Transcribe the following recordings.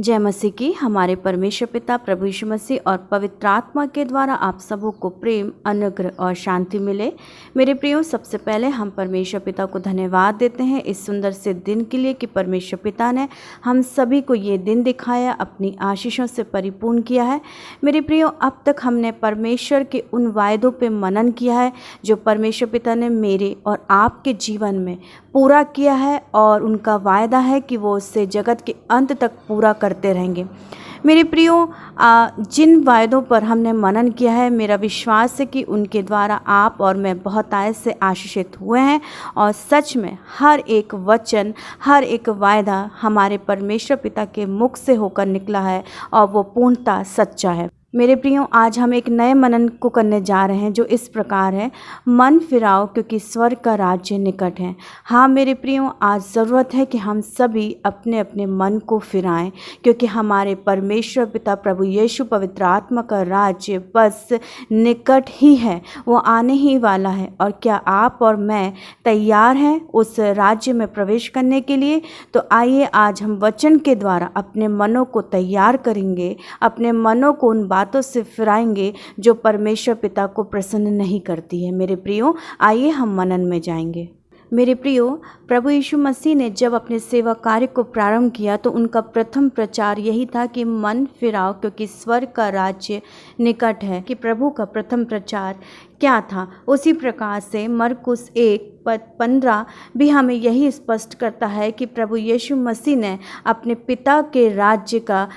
जय मसीह की। हमारे परमेश्वर पिता प्रभु यीशु मसीह और पवित्र आत्मा के द्वारा आप सबों को प्रेम, अनुग्रह और शांति मिले। मेरे प्रियो, सबसे पहले हम परमेश्वर पिता को धन्यवाद देते हैं इस सुंदर से दिन के लिए कि परमेश्वर पिता ने हम सभी को ये दिन दिखाया, अपनी आशीषों से परिपूर्ण किया है। मेरे प्रियो, अब तक हमने परमेश्वर के उन वायदों पर मनन किया है जो परमेश्वर पिता ने मेरे और आपके जीवन में पूरा किया है, और उनका वायदा है कि वो उससे जगत के अंत तक पूरा करते रहेंगे। मेरे प्रियो, जिन वायदों पर हमने मनन किया है, मेरा विश्वास है कि उनके द्वारा आप और मैं बहुत आय से आशीषित हुए हैं, और सच में हर एक वचन, हर एक वायदा हमारे परमेश्वर पिता के मुख से होकर निकला है और वो पूर्णतः सच्चा है। मेरे प्रियो, आज हम एक नए मनन को करने जा रहे हैं जो इस प्रकार है, मन फिराओ क्योंकि स्वर्ग का राज्य निकट है। हाँ मेरे प्रियो, आज ज़रूरत है कि हम सभी अपने अपने मन को फिराएं, क्योंकि हमारे परमेश्वर पिता प्रभु यीशु पवित्र आत्मा का राज्य बस निकट ही है, वो आने ही वाला है। और क्या आप और मैं तैयार हैं उस राज्य में प्रवेश करने के लिए? तो आइए आज हम वचन के द्वारा अपने मनों को तैयार करेंगे, अपने मनों को उन बातों से फिराएंगे जो परमेश्वर पिता को प्रसन्न नहीं करती है। मेरे प्रियो, आइए हम मनन में जाएंगे। मेरे प्रियो, प्रभु यीशु मसीह ने जब अपने सेवा कार्य को प्रारंभ किया तो उनका प्रथम प्रचार यही था कि मन फिराओ क्योंकि स्वर्ग का राज्य निकट है। कि प्रभु का प्रथम प्रचार क्या था? उसी प्रकार से मरकुस 1:15 भी हमें यही स्पष्ट करता है कि प्रभु यीशु मसीह ने अपने पिता के राज्य का,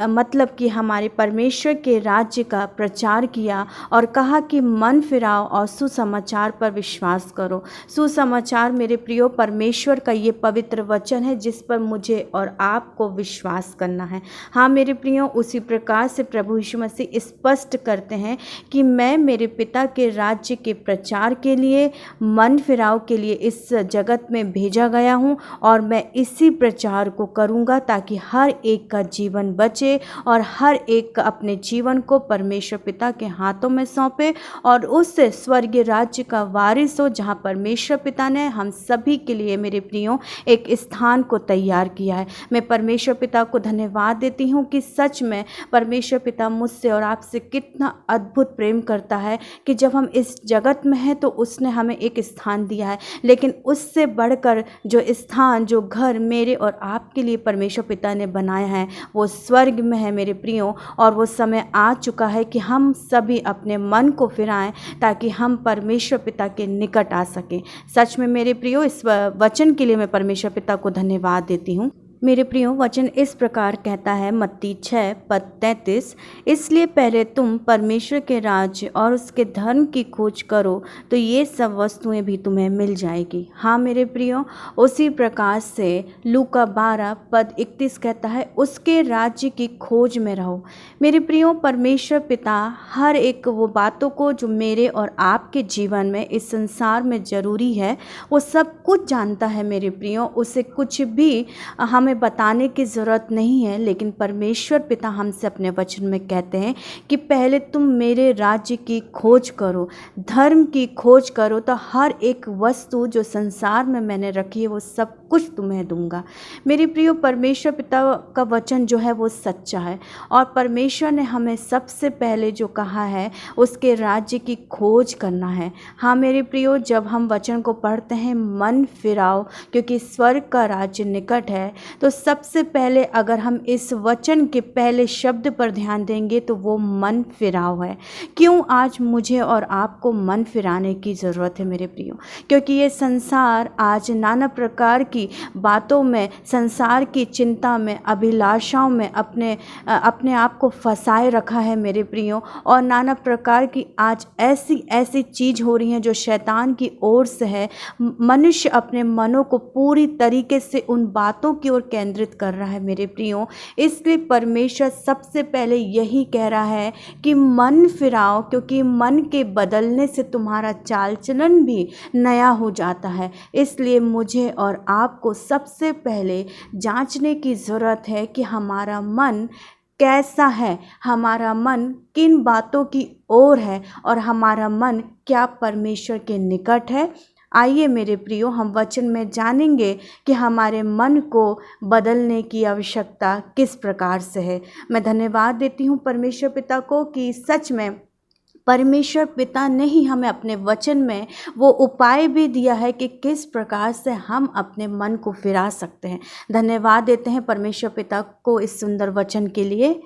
मतलब कि हमारे परमेश्वर के राज्य का प्रचार किया और कहा कि मन फिराओ और सुसमाचार पर विश्वास करो। सुसमाचार मेरे प्रियो परमेश्वर का ये पवित्र वचन है जिस पर मुझे और आपको विश्वास करना है। हाँ मेरे प्रियो, उसी प्रकार से प्रभु यीशु मसीह स्पष्ट करते हैं कि मैं मेरे पिता के राज्य के प्रचार के लिए, मन फिराव के लिए इस जगत में भेजा गया हूँ, और मैं इसी प्रचार को करूँगा ताकि हर एक का जीवन बचे और हर एक अपने जीवन को परमेश्वर पिता के हाथों में सौंपे और उससे स्वर्गीय राज्य का वारिस हो, जहाँ परमेश्वर पिता ने हम सभी के लिए मेरे प्रियो एक स्थान को तैयार किया है। मैं परमेश्वर पिता को धन्यवाद देती हूँ कि सच में परमेश्वर पिता मुझसे और आपसे कितना अद्भुत प्रेम करता है कि जब हम इस जगत में हैं तो उसने हमें एक स्थान दिया है, लेकिन उससे बढ़कर जो स्थान, जो घर मेरे और आपके लिए परमेश्वर पिता ने बनाया है वो स्वर्ग में है मेरे प्रियो। और वो समय आ चुका है कि हम सभी अपने मन को फिराएं ताकि हम परमेश्वर पिता के निकट आ सकें। सच में मेरे प्रियो, इस वचन के लिए मैं परमेश्वर पिता को धन्यवाद देती हूँ। मेरे प्रियो, वचन इस प्रकार कहता है, मत्ती 6:33, इसलिए पहले तुम परमेश्वर के राज्य और उसके धर्म की खोज करो तो ये सब वस्तुएं भी तुम्हें मिल जाएगी। हाँ मेरे प्रियो, उसी प्रकार से लूका 12:31 कहता है, उसके राज्य की खोज में रहो। मेरे प्रियो, परमेश्वर पिता हर एक वो बातों को जो मेरे और आपके जीवन में, इस संसार में ज़रूरी है, वो सब कुछ जानता है मेरे प्रियो। उसे कुछ भी हमें बताने की ज़रूरत नहीं है, लेकिन परमेश्वर पिता हमसे अपने वचन में कहते हैं कि पहले तुम मेरे राज्य की खोज करो, धर्म की खोज करो, तो हर एक वस्तु जो संसार में मैंने रखी है वो सब कुछ तुम्हें दूंगा। मेरे प्रियो, परमेश्वर पिता का वचन जो है वो सच्चा है, और परमेश्वर ने हमें सबसे पहले जो कहा है उसके राज्य की खोज करना है। हाँ मेरे प्रियो, जब हम वचन को पढ़ते हैं, मन फिराओ क्योंकि स्वर्ग का राज्य निकट है, तो सबसे पहले अगर हम इस वचन के पहले शब्द पर ध्यान देंगे तो वो मन फिराव है। क्यों आज मुझे और आपको मन फिराने की ज़रूरत है मेरे प्रियो? क्योंकि ये संसार आज नाना प्रकार की बातों में, संसार की चिंता में, अभिलाषाओं में अपने आप को फंसाए रखा है मेरे प्रियो, और नाना प्रकार की आज ऐसी ऐसी चीज़ हो रही हैं जो शैतान की ओर से है। मनुष्य अपने मनों को पूरी तरीके से उन बातों की ओर केंद्रित कर रहा है मेरे प्रियो। इसलिए परमेश्वर सबसे पहले यही कह रहा है कि मन फिराओ, क्योंकि मन के बदलने से तुम्हारा चाल चलन भी नया हो जाता है। इसलिए मुझे और आपको सबसे पहले जांचने की ज़रूरत है कि हमारा मन कैसा है, हमारा मन किन बातों की ओर है, और हमारा मन क्या परमेश्वर के निकट है। आइए मेरे प्रियो, हम वचन में जानेंगे कि हमारे मन को बदलने की आवश्यकता किस प्रकार से है। मैं धन्यवाद देती हूँ परमेश्वर पिता को कि सच में परमेश्वर पिता ने ही हमें अपने वचन में वो उपाय भी दिया है कि किस प्रकार से हम अपने मन को फिरा सकते हैं। धन्यवाद देते हैं परमेश्वर पिता को इस सुंदर वचन के लिए।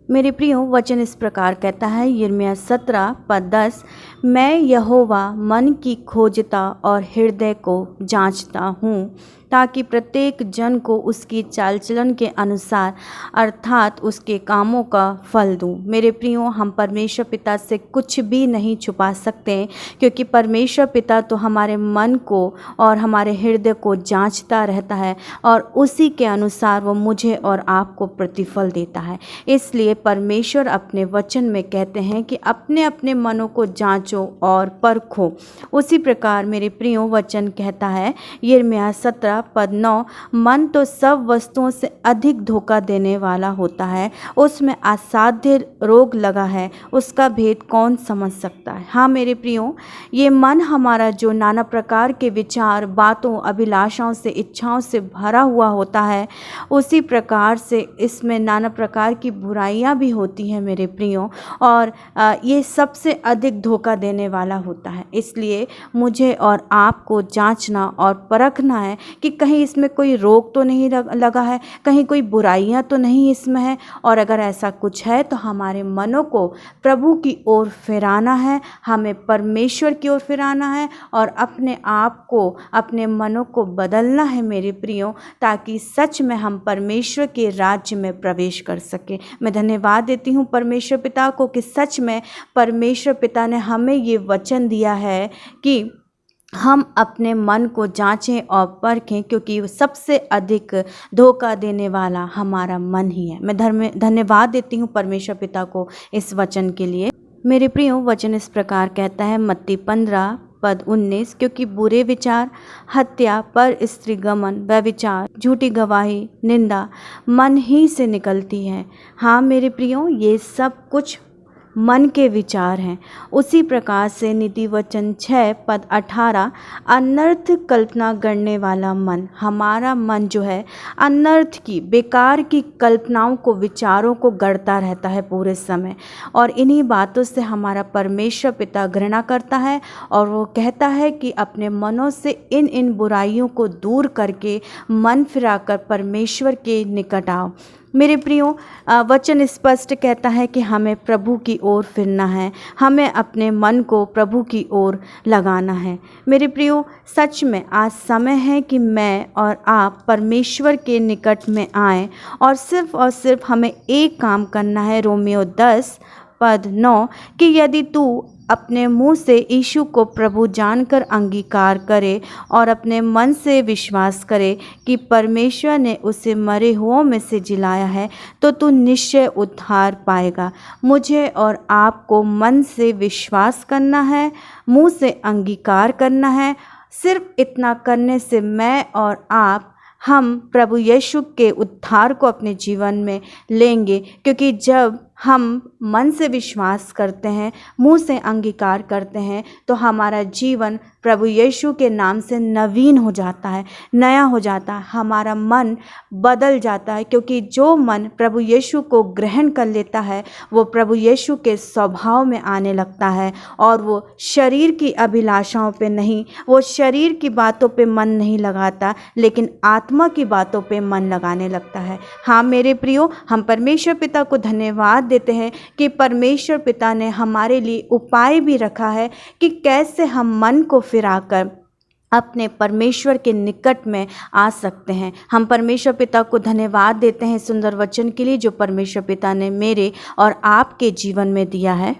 मेरे प्रियो, वचन इस प्रकार कहता है, यिर्मयाह 17 पद 10, मैं यहोवा मन की खोजता और हृदय को जांचता हूँ, ताकि प्रत्येक जन को उसकी चाल चलन के अनुसार अर्थात उसके कामों का फल दूं। मेरे प्रियो, हम परमेश्वर पिता से कुछ भी नहीं छुपा सकते, क्योंकि परमेश्वर पिता तो हमारे मन को और हमारे हृदय को जांचता रहता है और उसी के अनुसार वो मुझे और आपको प्रतिफल देता है। इसलिए परमेश्वर अपने वचन में कहते हैं कि अपने अपने मनों को जांचो और परखो। उसी प्रकार मेरे प्रियो, वचन कहता है यिर्मयाह 17 पद 9, मन तो सब वस्तुओं से अधिक धोखा देने वाला होता है, उसमें असाध्य रोग लगा है, उसका भेद कौन समझ सकता है। हाँ मेरे प्रियो, ये मन हमारा जो नाना प्रकार के विचार, बातों, अभिलाषाओं से, इच्छाओं से भरा हुआ होता है, उसी प्रकार से इसमें नाना प्रकार की बुराइयां भी होती हैं मेरे प्रियो, और ये सबसे अधिक धोखा देने वाला होता है। इसलिए मुझे और आपको जांचना और परखना है कि कहीं इसमें कोई रोग तो नहीं लगा है, कहीं कोई बुराइयां तो नहीं इसमें है, और अगर ऐसा कुछ है तो हमारे मनों को प्रभु की ओर फिराना है, हमें परमेश्वर की ओर फिराना है और अपने आप को, अपने मनों को बदलना है मेरे प्रियो, ताकि सच में हम परमेश्वर के राज्य में प्रवेश कर सके। मैं धन्यवाद देती हूँ परमेश्वर पिता को कि सच में परमेश्वर पिता ने हमें ये वचन दिया है कि हम अपने मन को जांचें और परखें, क्योंकि सबसे अधिक धोखा देने वाला हमारा मन ही है। मैं धन्यवाद देती हूँ परमेश्वर पिता को इस वचन के लिए। मेरे प्रियो, वचन इस प्रकार कहता है मत्ती 15 पद 19, क्योंकि बुरे विचार, हत्या, पर स्त्री गमन, व्यभिचार, झूठी गवाही, निंदा मन ही से निकलती है। हाँ मेरे प्रियो, ये सब कुछ मन के विचार हैं। उसी प्रकार से नीति वचन 6 पद 18, अनर्थ कल्पना करने वाला मन, हमारा मन जो है अनर्थ की, बेकार की कल्पनाओं को, विचारों को गढ़ता रहता है पूरे समय, और इन्हीं बातों से हमारा परमेश्वर पिता घृणा करता है और वो कहता है कि अपने मनों से इन इन बुराइयों को दूर करके मन फिराकर परमेश्वर के निकट आओ। मेरे प्रियो, वचन स्पष्ट कहता है कि हमें प्रभु की ओर फिरना है, हमें अपने मन को प्रभु की ओर लगाना है। मेरे प्रियो, सच में आज समय है कि मैं और आप परमेश्वर के निकट में आएं, और सिर्फ हमें एक काम करना है। रोमियो 10 पद 9, कि यदि तू अपने मुंह से यीशु को प्रभु जानकर अंगीकार करे और अपने मन से विश्वास करे कि परमेश्वर ने उसे मरे हुओं में से जिलाया है, तो तू निश्चय उद्धार पाएगा। मुझे और आपको मन से विश्वास करना है, मुंह से अंगीकार करना है। सिर्फ इतना करने से मैं और हम प्रभु यीशु के उद्धार को अपने जीवन में लेंगे, क्योंकि जब हम मन से विश्वास करते हैं, मुंह से अंगीकार करते हैं, तो हमारा जीवन प्रभु यीशु के नाम से नवीन हो जाता है, नया हो जाता है, हमारा मन बदल जाता है। क्योंकि जो मन प्रभु यीशु को ग्रहण कर लेता है, वो प्रभु यीशु के स्वभाव में आने लगता है, और वो शरीर की अभिलाषाओं पे नहीं, वो शरीर की बातों पे मन नहीं लगाता, लेकिन आत्मा की बातों पे मन लगाने लगता है। हाँ मेरे प्रियो, हम परमेश्वर पिता को धन्यवाद देते हैं कि परमेश्वर पिता ने हमारे लिए उपाय भी रखा है कि कैसे हम मन को फिराकर अपने परमेश्वर के निकट में आ सकते हैं। हम परमेश्वर पिता को धन्यवाद देते हैं सुंदर वचन के लिए जो परमेश्वर पिता ने मेरे और आपके जीवन में दिया है।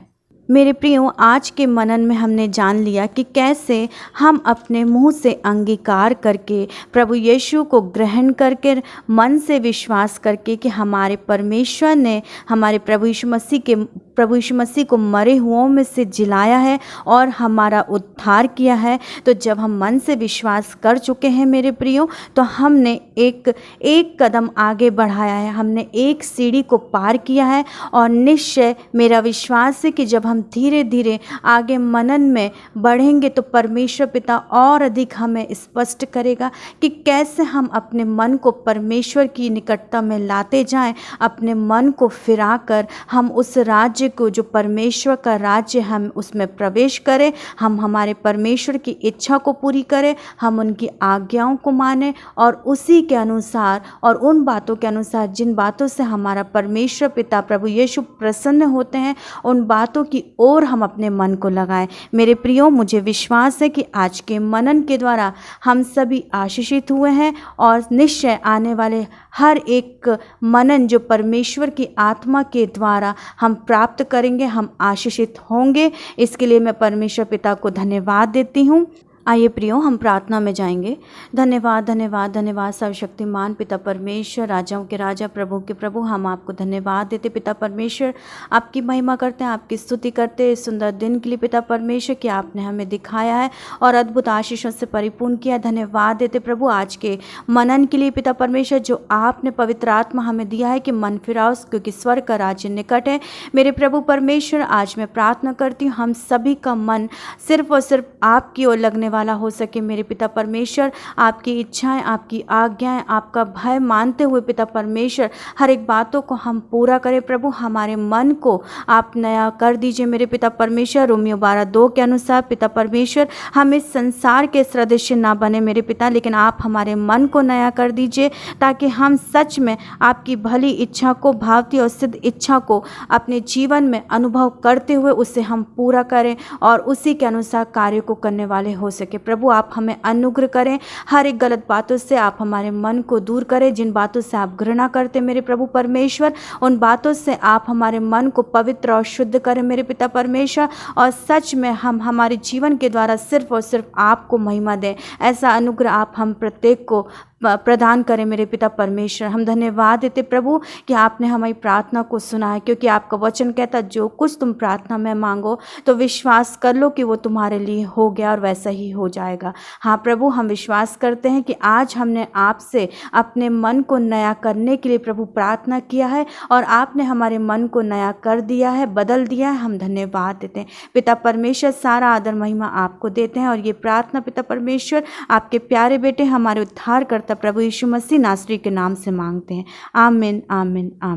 मेरे प्रियो, आज के मनन में हमने जान लिया कि कैसे हम अपने मुंह से अंगीकार करके, प्रभु यीशु को ग्रहण करके, मन से विश्वास करके कि हमारे परमेश्वर ने हमारे प्रभु यीशु मसीह के प्रभु यीशु मसीह को मरे हुओं में से जिलाया है और हमारा उद्धार किया है। तो जब हम मन से विश्वास कर चुके हैं मेरे प्रियो, तो हमने एक कदम आगे बढ़ाया है, हमने एक सीढ़ी को पार किया है। और निश्चय मेरा विश्वास है कि जब हम धीरे धीरे आगे मनन में बढ़ेंगे तो परमेश्वर पिता और अधिक हमें स्पष्ट करेगा कि कैसे हम अपने मन को परमेश्वर की निकटता में लाते जाएं, अपने मन को फिराकर हम उस राज्य को, जो परमेश्वर का राज्य, हम उसमें प्रवेश करें, हम हमारे परमेश्वर की इच्छा को पूरी करें, हम उनकी आज्ञाओं को मानें और उसी के अनुसार और उन बातों के अनुसार जिन बातों से हमारा परमेश्वर पिता प्रभु यीशु प्रसन्न होते हैं, उन बातों की ओर हम अपने मन को लगाएं। मेरे प्रियो, मुझे विश्वास है कि आज के मनन के द्वारा हम सभी आशीषित हुए हैं और निश्चय आने वाले हर एक मनन जो परमेश्वर की आत्मा के द्वारा हम प्राप्त करेंगे, हम आशीषित होंगे। इसके लिए मैं परमेश्वर पिता को धन्यवाद देती हूँ। आइए प्रियो, हम प्रार्थना में जाएंगे। धन्यवाद धन्यवाद धन्यवाद सर्वशक्तिमान पिता परमेश्वर, राजाओं के राजा, प्रभु के प्रभु, हम आपको धन्यवाद देते पिता परमेश्वर, आपकी महिमा करते हैं, आपकी स्तुति करते हैं इस सुंदर दिन के लिए पिता परमेश्वर कि आपने हमें दिखाया है और अद्भुत आशीषों से परिपूर्ण किया। धन्यवाद देते प्रभु आज के मनन के लिए पिता परमेश्वर, जो आपने पवित्र आत्मा हमें दिया है कि मन फिराओ क्योंकि स्वर्ग का राज्य निकट है। मेरे प्रभु परमेश्वर, आज मैं प्रार्थना करती हूँ हम सभी का मन सिर्फ और सिर्फ आपकी ओर लगने वाला हो सके। मेरे पिता परमेश्वर, आपकी इच्छाएं, आपकी आज्ञाएं, आपका भय मानते हुए पिता परमेश्वर हर एक बातों को हम पूरा करें। प्रभु हमारे मन को आप नया कर दीजिए मेरे पिता परमेश्वर। रोमियो 12:2 के अनुसार पिता परमेश्वर, हम इस संसार के सदृश ना बने मेरे पिता, लेकिन आप हमारे मन को नया कर दीजिए ताकि हम सच में आपकी भली इच्छा को, भावती और सिद्ध इच्छा को अपने जीवन में अनुभव करते हुए उसे हम पूरा करें और उसी के अनुसार कार्य को करने वाले हो सके। प्रभु आप हमें अनुग्रह करें, हर एक गलत बातों से आप हमारे मन को दूर करें, जिन बातों से आप घृणा करते मेरे प्रभु परमेश्वर, उन बातों से आप हमारे मन को पवित्र और शुद्ध करें मेरे पिता परमेश्वर, और सच में हम हमारे जीवन के द्वारा सिर्फ और सिर्फ आपको महिमा दें। ऐसा अनुग्रह आप हम प्रत्येक को प्रदान करें मेरे पिता परमेश्वर। हम धन्यवाद देते प्रभु कि आपने हमारी प्रार्थना को सुना है, क्योंकि आपका वचन कहता जो कुछ तुम प्रार्थना में मांगो तो विश्वास कर लो कि वो तुम्हारे लिए हो गया और वैसा ही हो जाएगा। हाँ प्रभु, हम विश्वास करते हैं कि आज हमने आपसे अपने मन को नया करने के लिए प्रभु प्रार्थना किया है और आपने हमारे मन को नया कर दिया है, बदल दिया है। हम धन्यवाद देते हैं पिता परमेश्वर, सारा आदर महिमा आपको देते हैं और ये प्रार्थना पिता परमेश्वर आपके प्यारे बेटे हमारे उद्धार करता प्रभु यीशु मसीह नासरी के नाम से मांगते हैं। आमीन आमीन आमीन।